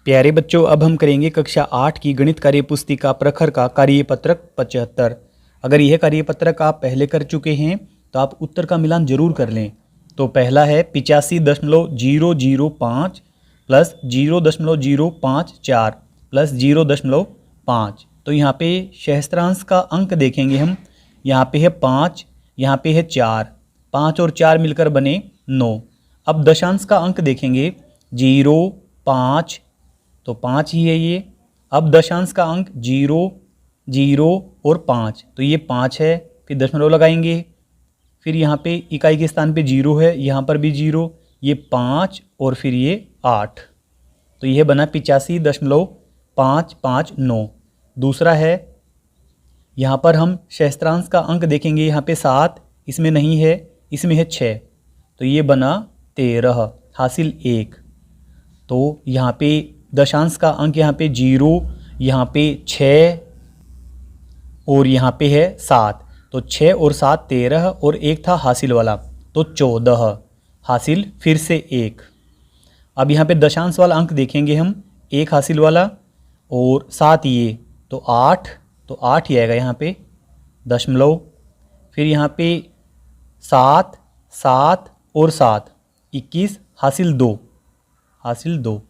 प्यारे बच्चों, अब हम करेंगे कक्षा 8 की गणित कार्यपुस्तिका प्रखर का कार्यपत्रक 75। अगर यह कार्यपत्रक आप पहले कर चुके हैं तो आप उत्तर का मिलान जरूर कर लें। तो पहला है 85.005 प्लस 0.054 प्लस 0.5। तो यहाँ पे सहस्त्रांश का अंक देखेंगे हम। यहाँ पे है 5, यहाँ पे है 4, 5 और 4 मिलकर बने 9। अब दशांश का अंक देखेंगे 0, 5, तो 5 ही है ये। अब दशांश का अंक 0, 0 और 5, तो ये 5 है। फिर दशमलव लगाएंगे। फिर यहाँ पे इकाई के स्थान पे 0 है, यहाँ पर भी 0, ये 5 और फिर ये 8। तो यह बना 85.559। दूसरा है, यहाँ पर हम सहस्त्रांश का अंक देखेंगे। यहाँ पे 7, इसमें नहीं है, इसमें है 6, तो ये बना 13, हासिल 1। तो यहाँ पे दशांश का अंक यहाँ पे 0, यहाँ पे 6 और यहाँ पे है 7, तो 6 और 7 13 और 1 था हासिल वाला, तो 14, हासिल फिर से 1। अब यहाँ पे दशांश वाला अंक देखेंगे हम, 1 हासिल वाला और 7 ये, तो 8, तो 8 ही आएगा यहाँ पे दशमलव। फिर यहाँ पे 7, 7 और 7 21, हासिल 2, हासिल 2,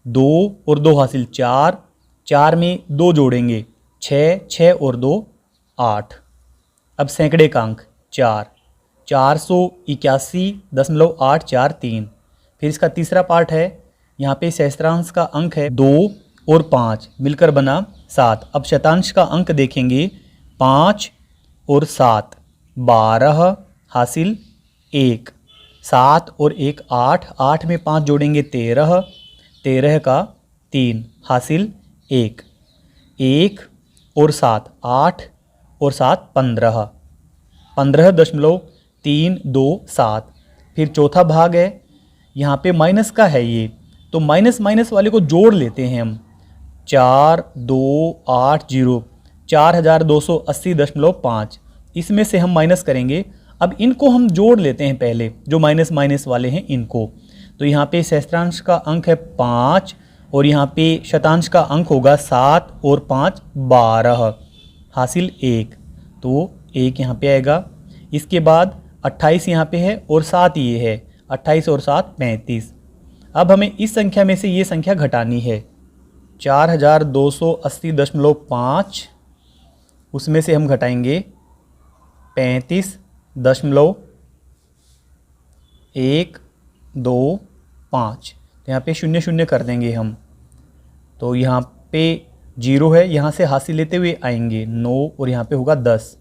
2 और 2 हासिल 4, 4 में 2 जोड़ेंगे 6, 6 और 2 8। अब सैकड़े का अंक 4, 481.843। फिर इसका तीसरा पार्ट है, यहाँ पे सहस्त्रांश का अंक है 2 और 5 मिलकर बना 7। अब शतांश का अंक देखेंगे 5 और 7 12, हासिल 1, 7 और 1 8, 8 में 5 जोड़ेंगे 13, 13 का 3, हासिल 1, 1 और 7 8 और 7 15, 15.327। फिर चौथा भाग है, यहाँ पे माइनस का है ये, तो माइनस माइनस वाले को जोड़ लेते हैं हम। 4280, 4280.5, इसमें से हम माइनस करेंगे। अब इनको हम जोड़ लेते हैं पहले, जो माइनस माइनस वाले हैं इनको। तो यहाँ पे सहस्त्रांश का अंक है 5 और यहाँ पे शतांश का अंक होगा 7 और 5 12, हासिल 1, तो 1 यहाँ पे आएगा। इसके बाद 28 यहाँ पे है और 7 ये है, 28 और 7 35। अब हमें इस संख्या में से ये संख्या घटानी है, 4280.5, उसमें से हम घटाएंगे 35.125। तो यहाँ पे 0 0 कर देंगे हम। तो यहाँ पे 0 है, यहाँ से हासिल लेते हुए आएंगे 9 और यहाँ पे होगा 10।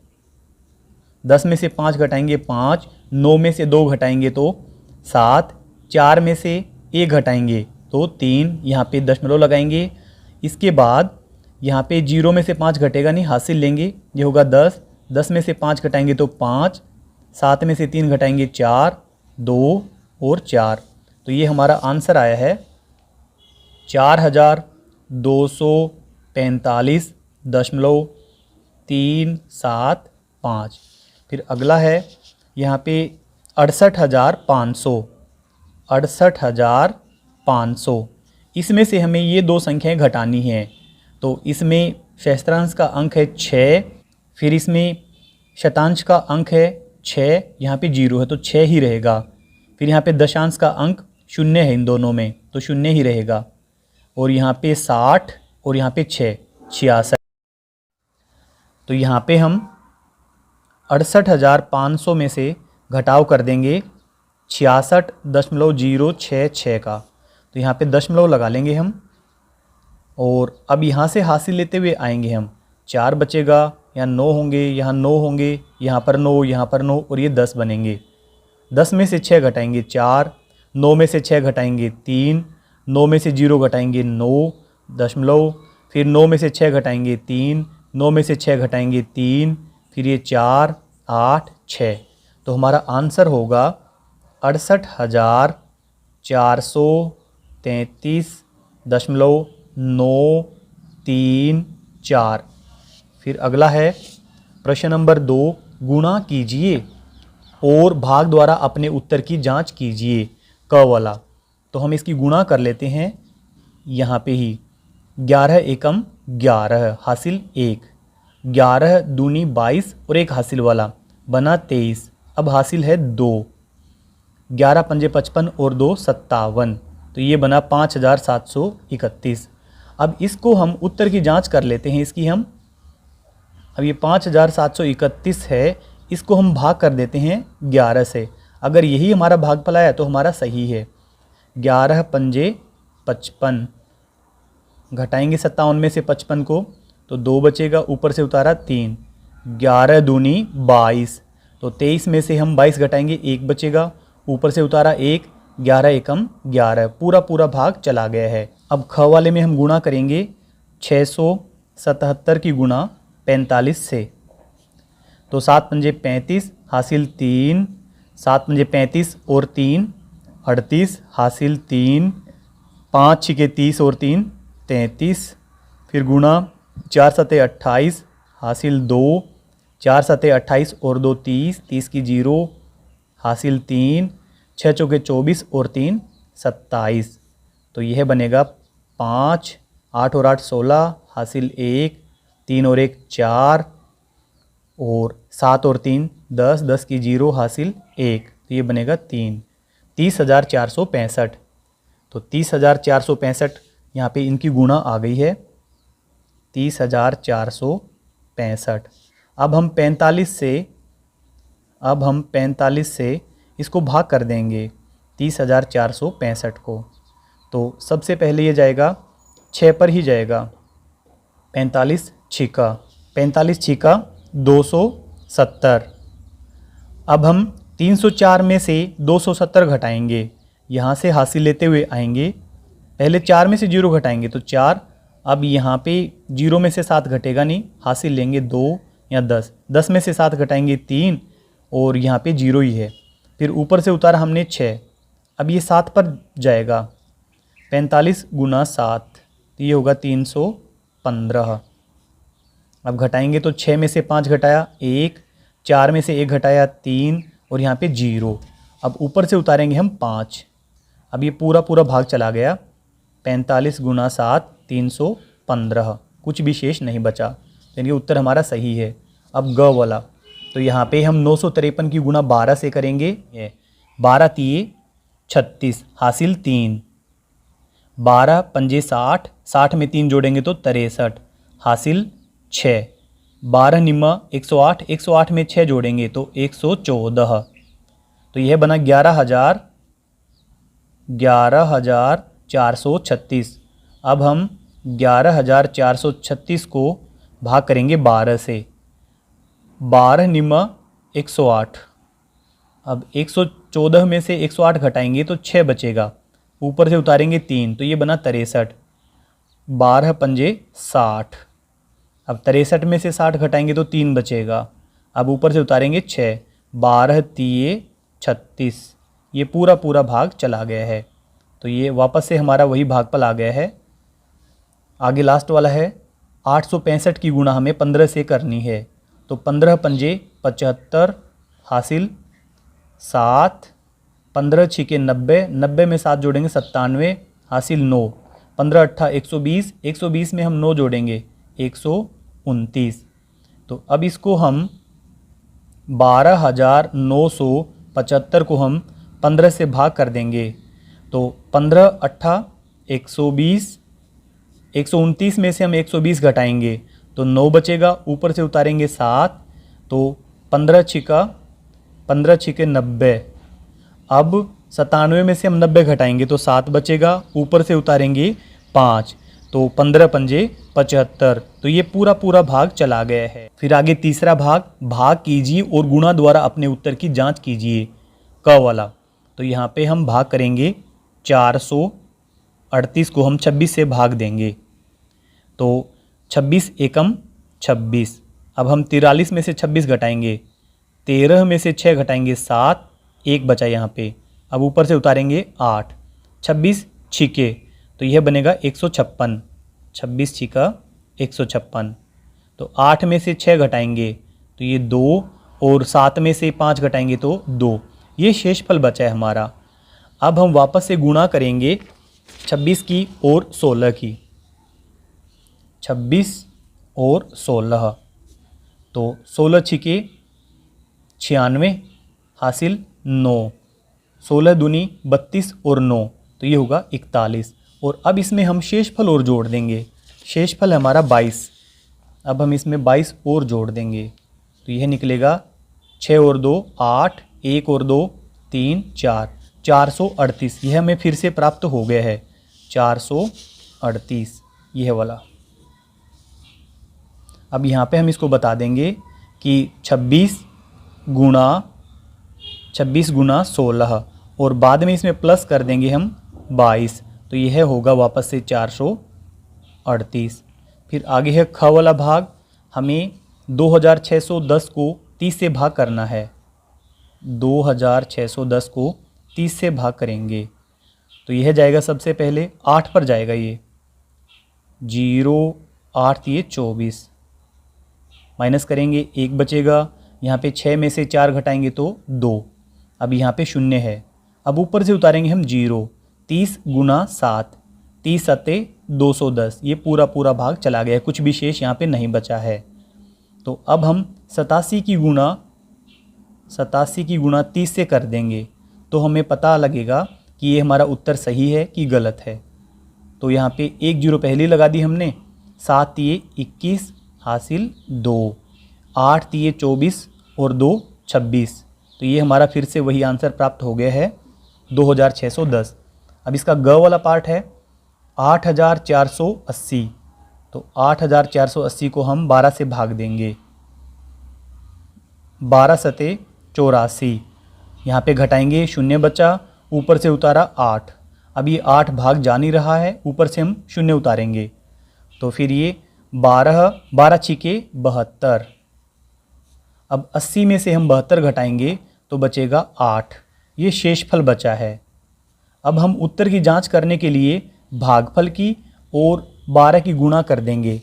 10 में से 5 घटाएंगे 5, 9 में से 2 घटाएंगे तो 7, 4 में से 1 घटाएंगे तो 3, यहाँ पे दशमलव लगाएंगे। इसके बाद यहाँ पे 0 में से 5 घटेगा नहीं, हासिल लेंगे, ये होगा 10, 10 में से 5 घटाएंगे तो 5, 7 में से 3 घटाएंगे 4, 2 और 4। तो ये हमारा आंसर आया है 4245.375। फिर अगला है यहाँ पे 68,500, 68,500। इसमें से हमें ये दो संख्याएं घटानी हैं। तो इसमें सहस्त्रांश का अंक है 6, फिर इसमें शतांश का अंक है 6, यहाँ पे 0 है तो 6 ही रहेगा। फिर यहाँ पे दशांश का अंक 0 है इन दोनों में, तो 0 ही रहेगा। और यहाँ पे 60 और यहाँ पे 6, 66। तो यहाँ पे हम 68,500 में से घटाव कर देंगे 66.066 का। तो यहाँ पे दशमलव लगा लेंगे हम। और अब यहाँ से हासिल लेते हुए आएंगे हम, 4 बचेगा, यहाँ 9 होंगे, यहाँ 9 होंगे, यहाँ पर 9, यहाँ पर 9 और ये 10 बनेंगे। 10 में से 6 घटाएंगे 4, 9 में से 6 घटाएंगे 3, 9 में से 0 घटाएंगे 9 दशमलव, फिर 9 में से 6 घटाएंगे 3, 9 में से 6 घटाएंगे 3, फिर ये 4, 8, 6। तो हमारा आंसर होगा 68,433.934। फिर अगला है प्रश्न नंबर 2, गुणा कीजिए और भाग द्वारा अपने उत्तर की जांच कीजिए, क वाला। तो हम इसकी गुणा कर लेते हैं। यहाँ पे ही 11 एकम 11 हासिल 1, 11 दूनी 22 और एक हासिल वाला बना 23। अब हासिल है 2, 11 पंजे 55 और 2 57, तो ये बना 5731। अब इसको हम उत्तर की जांच कर लेते हैं इसकी हम। अब ये 5731 है, इसको हम भाग कर देते हैं 11 से। अगर यही हमारा भागफल आया तो हमारा सही है। 11 पंजे 55, घटाएंगे 57 में से 55 को तो 2 बचेगा, ऊपर से उतारा 3, 11 दूनी 22, तो 23 में से हम 22 घटाएंगे 1 बचेगा, ऊपर से उतारा 1, 11 एकम 11, पूरा भाग चला गया है। अब ख वाले में हम गुणा करेंगे 677 की गुणा 45 से, तो 7 पंजे 35 हासिल 3, 7 पंजे 35 और 3 38 हासिल 3, 5 छिके 30 और 3 33, फिर गुणा 4 सते 28 हासिल 2, 4 सते 28 और 2 30, 30 की 0 हासिल 3, 6 चौके 24 और 3 27, तो यह बनेगा 5, 8 और 8 16 हासिल 1, 3 और 1 4 और 7 और 3 10, 10 की 0 हासिल 1, तो ये बनेगा 3, 30,465। तो 30,465 यहाँ पे इनकी गुणा आ गई है 30,465। अब हम 45 से इसको भाग कर देंगे 30,465 को, तो सबसे पहले ये जाएगा 6 पर ही जाएगा, 45 छिका 270। अब हम 304 में से 270 घटाएंगे, यहाँ से हासिल लेते हुए आएंगे, पहले 4 में से 0 घटाएंगे तो 4, अब यहाँ पे 0 में से 7 घटेगा नहीं, हासिल लेंगे 2 या 10, 10 में से 7 घटाएंगे 3 और यहाँ पे 0 ही है, फिर ऊपर से उतारा हमने 6, अब ये 7 पर जाएगा, 45 गुना 7, तो ये होगा 315। अब घटाएंगे तो 6 में से 5 घटाया 1, 4 में से 1 घटाया 3 और यहाँ पे 0, अब ऊपर से उतारेंगे हम 5, अब ये पूरा भाग चला गया, 45 गुना 7 315, कुछ भी शेष नहीं बचा, यानी कि उत्तर हमारा सही है। अब ग वाला, तो यहाँ पे हम 953 की गुणा 12 से करेंगे, 12 तिये 36 हासिल 3, 12 पंजे 60, 60 में 3 जोड़ेंगे तो 63 हासिल 6, 12 निम्मा 108, 108 में 6 जोड़ेंगे तो 114, तो यह बना 11,436। अब हम 11,436 को भाग करेंगे 12 से, 12 निम्मा 108, अब 114 में से 108 घटाएंगे तो 6 बचेगा, ऊपर से उतारेंगे 3, तो ये बना 63, 12 पंजे 60, अब 63 में से 60 घटाएंगे तो 3 बचेगा, अब ऊपर से उतारेंगे 6, 12 तिये 36, ये पूरा भाग चला गया है, तो ये वापस से हमारा वही भागफल आ गया है। आगे लास्ट वाला है 865 की गुणा हमें 15 से करनी है, तो 15 पंजे 75 हासिल 7, 15 छिके 90, 90 में 7 जोड़ेंगे 97 हासिल 9, 15 अट्ठा 120, 120 में हम 9 जोड़ेंगे 129, तो अब इसको हम 12,975 को हम 15 से भाग कर देंगे, तो 15 अट्ठा 120, 129 में से हम 120 घटाएंगे तो 9 बचेगा, ऊपर से उतारेंगे 7, तो 15 छिके 90, अब 97 में से हम 90 घटाएंगे तो 7 बचेगा, ऊपर से उतारेंगे 5, तो 15 पंजे 75, तो ये पूरा भाग चला गया है। फिर आगे तीसरा भाग कीजिए और गुणा द्वारा अपने उत्तर की जांच कीजिए, क वाला, तो यहाँ पे हम भाग करेंगे 438 को हम 26 से भाग देंगे, तो 26 एकम 26, अब हम 43 में से 26 घटाएंगे, 13 में से 6 घटाएंगे 7, 1 बचा यहाँ पे, अब ऊपर से उतारेंगे 8, 26 छिके, तो यह बनेगा 156, 26 छिका 156, तो 8 में से 6 घटाएंगे तो ये 2 और 7 में से 5 घटाएंगे तो 2, ये शेषफल बचा है हमारा। अब हम वापस से गुणा करेंगे 26 की और 16 की, 26 और 16, तो 16 छिके 96 हासिल 9, 16 दूनी 32 और 9, तो ये होगा 41। और अब इसमें हम शेषफल और जोड़ देंगे। शेषफल हमारा 22, अब हम इसमें 22 और जोड़ देंगे, तो यह निकलेगा 6 और 2 8, 1 और 2 3 4, 438। यह हमें फिर से प्राप्त हो गया है 438, यह वाला। अब यहाँ पे हम इसको बता देंगे कि 26 गुणा 16 और बाद में इसमें प्लस कर देंगे हम 22, तो यह होगा वापस से 438। फिर आगे है ख वाला भाग, हमें 2610 को 30 से भाग करना है। 2610 को 30 से भाग करेंगे तो यह जाएगा सबसे पहले 8 पर जाएगा, ये 0 8 ये 24, माइनस करेंगे 1 बचेगा, यहाँ पे 6 में से 4 घटाएंगे तो 2, अब यहाँ पे 0 है। अब ऊपर से उतारेंगे हम 0, 30 गुना 7, 30 सत्ते 210, ये पूरा पूरा भाग चला गया है, कुछ भी शेष यहाँ पे नहीं बचा है। तो अब हम 87 की गुणा 30 से कर देंगे तो हमें पता लगेगा कि ये हमारा उत्तर सही है कि गलत है। तो यहाँ पे 1 0 पहले लगा दी हमने, 7 ये 21 हासिल 2, 8 ये 24 और 2 26, तो ये हमारा फिर से वही आंसर प्राप्त हो गया है 2610। अब इसका ग वाला पार्ट है 8480, तो 8480 को हम 12 से भाग देंगे, 12 सते 84, यहाँ पे घटाएंगे 0 बचा, ऊपर से उतारा 8, अब ये 8 भाग जा नहीं रहा है, ऊपर से हम 0 उतारेंगे तो फिर ये 12 छिके 72, अब 80 में से हम 72 घटाएंगे तो बचेगा 8, ये शेषफल बचा है। अब हम उत्तर की जांच करने के लिए भागफल की और 12 की गुणा कर देंगे।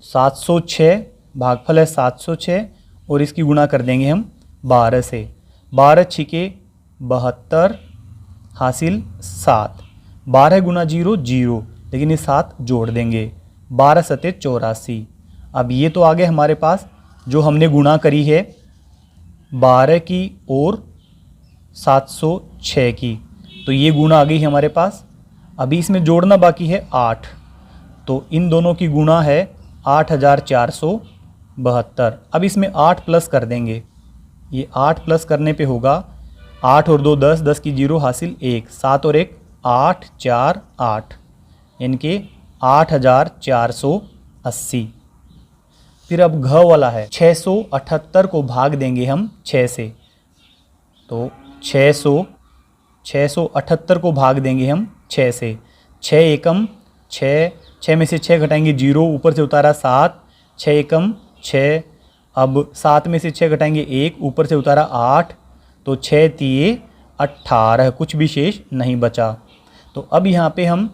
706 भागफल है 706 और इसकी गुणा कर देंगे हम 12 से, 12 छिके 72 हासिल 7, 12 गुना 0 0, लेकिन ये 7 जोड़ देंगे, 12 सते 84। अब ये तो आगे हमारे पास जो हमने गुणा करी है 12 की और 706 की, तो ये गुणा आ गई है हमारे पास। अभी इसमें जोड़ना बाकी है 8, तो इन दोनों की गुणा है 8472। अब इसमें 8 प्लस कर देंगे, ये 8 प्लस करने पे होगा 8 और 2 10, 10 की 0 हासिल 1, 7 और 1 8 4 8, इनके 8480। फिर अब घ वाला है 678 को भाग देंगे हम 6 से, तो 678 को भाग देंगे हम 6 से, 6 एकम 6, 6 में से 6 घटाएंगे 0, ऊपर से उतारा 7, 6 एकम 6, अब 7 में से 6 घटाएंगे 1, ऊपर से उतारा 8, तो 6 तिये 18, कुछ भी शेष नहीं बचा। तो अब यहाँ पे हम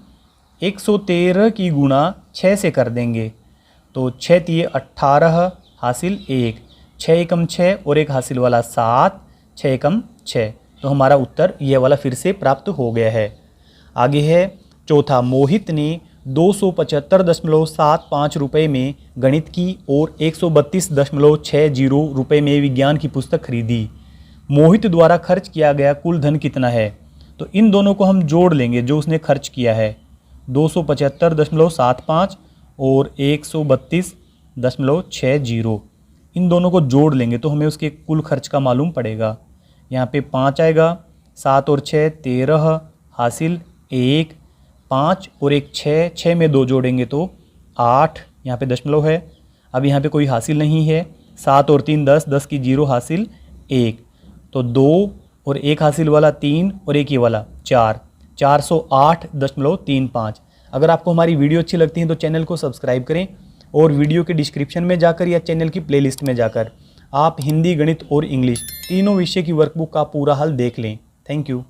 113 की गुणा 6 से कर देंगे, तो 6 तिये 18 हासिल 1, 6 एकम 6 और एक हासिल वाला 7, 6 एकम 6, तो हमारा उत्तर ये वाला फिर से प्राप्त हो गया है। आगे है चौथा, मोहित ने 275.75 रुपये में गणित की और 132.60 रुपये में विज्ञान की पुस्तक खरीदी। मोहित द्वारा खर्च किया गया कुल धन कितना है? तो इन दोनों को हम जोड़ लेंगे जो उसने खर्च किया है, 275.75 और 132.60, इन दोनों को जोड़ लेंगे तो हमें उसके कुल खर्च का मालूम पड़ेगा। यहाँ पे 5 आएगा, 7 और 6 13 हासिल 1, 5 और 1 6, 6 में 2 जोड़ेंगे तो 8, यहाँ पे दशमलव है। अब यहाँ पे कोई हासिल नहीं है, 7 और 3 10, 10 की 0 हासिल 1, तो 2 और 1 हासिल वाला 3 और 1 ये वाला 4, 408.35। अगर आपको हमारी वीडियो अच्छी लगती है तो चैनल को सब्सक्राइब करें और वीडियो के डिस्क्रिप्शन में जाकर या चैनल की प्लेलिस्ट में जाकर आप हिंदी, गणित और इंग्लिश तीनों विषय की वर्कबुक का पूरा हल देख लें। Thank you.